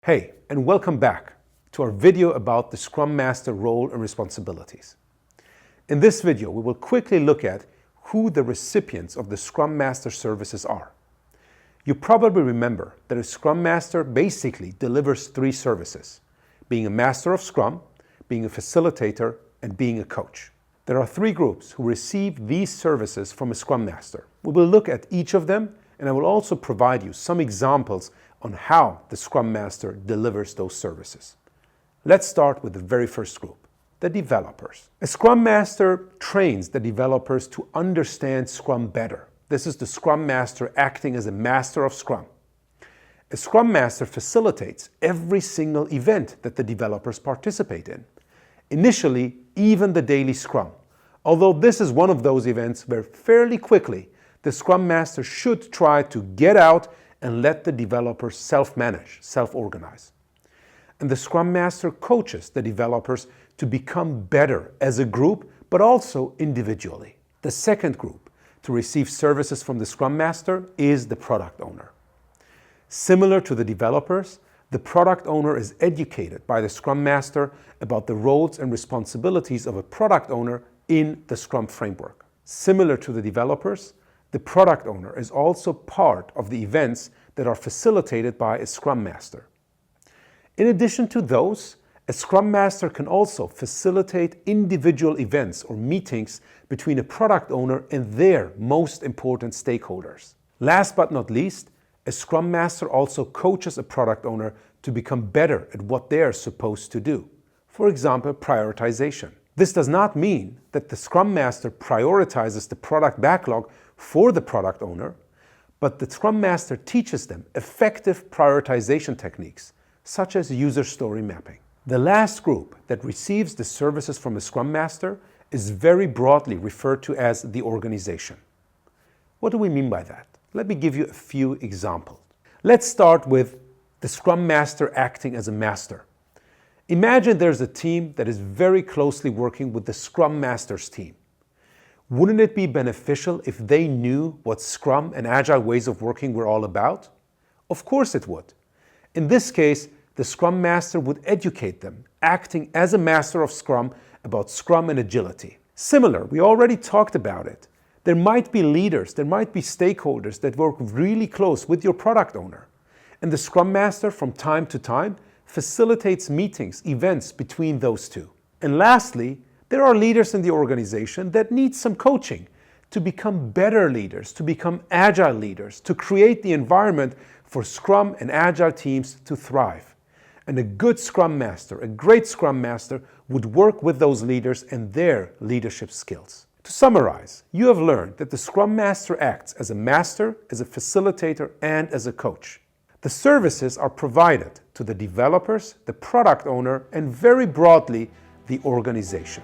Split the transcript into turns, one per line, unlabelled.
Hey, and welcome back to our video about the Scrum Master role and responsibilities. In this video, we will quickly look at who the recipients of the Scrum Master services are. You probably remember that a Scrum Master basically delivers three services: being a master of Scrum, being a facilitator, and being a coach. There are three groups who receive these services from a Scrum Master. We will look at each of them, and I will also provide you some examples on how the Scrum Master delivers those services. Let's start with the very first group, the developers. A Scrum Master trains the developers to understand Scrum better. This is the Scrum Master acting as a master of Scrum. A Scrum Master facilitates every single event that the developers participate in. Initially, even the daily Scrum. Although this is one of those events where fairly quickly the Scrum Master should try to get out and let the developers self-manage, self-organize. And the Scrum Master coaches the developers to become better as a group, but also individually. The second group to receive services from the Scrum Master is the product owner. Similar to the developers, the product owner is educated by the Scrum Master about the roles and responsibilities of a product owner in the Scrum framework. Similar to the developers, the product owner is also part of the events that are facilitated by a Scrum Master. In addition to those, a Scrum Master can also facilitate individual events or meetings between a product owner and their most important stakeholders. Last but not least, a Scrum Master also coaches a product owner to become better at what they are supposed to do. For example, prioritization. This does not mean that the Scrum Master prioritizes the product backlog for the product owner, but the Scrum Master teaches them effective prioritization techniques, such as user story mapping. The last group that receives the services from a Scrum Master is very broadly referred to as the organization. What do we mean by that? Let me give you a few examples. Let's start with the Scrum Master acting as a master. Imagine there's a team that is very closely working with the Scrum Master's team. Wouldn't it be beneficial if they knew what Scrum and Agile ways of working were all about? Of course it would. In this case, the Scrum Master would educate them, acting as a master of Scrum about Scrum and agility. Similar, we already talked about it. There might be leaders, there might be stakeholders that work really close with your product owner. And the Scrum Master, from time to time, facilitates meetings, events between those two. And lastly, there are leaders in the organization that need some coaching to become better leaders, to become agile leaders, to create the environment for Scrum and Agile teams to thrive. And a good Scrum Master, a great Scrum Master, would work with those leaders and their leadership skills. To summarize, you have learned that the Scrum Master acts as a master, as a facilitator, and as a coach. The services are provided to the developers, the product owner, and very broadly, the organization.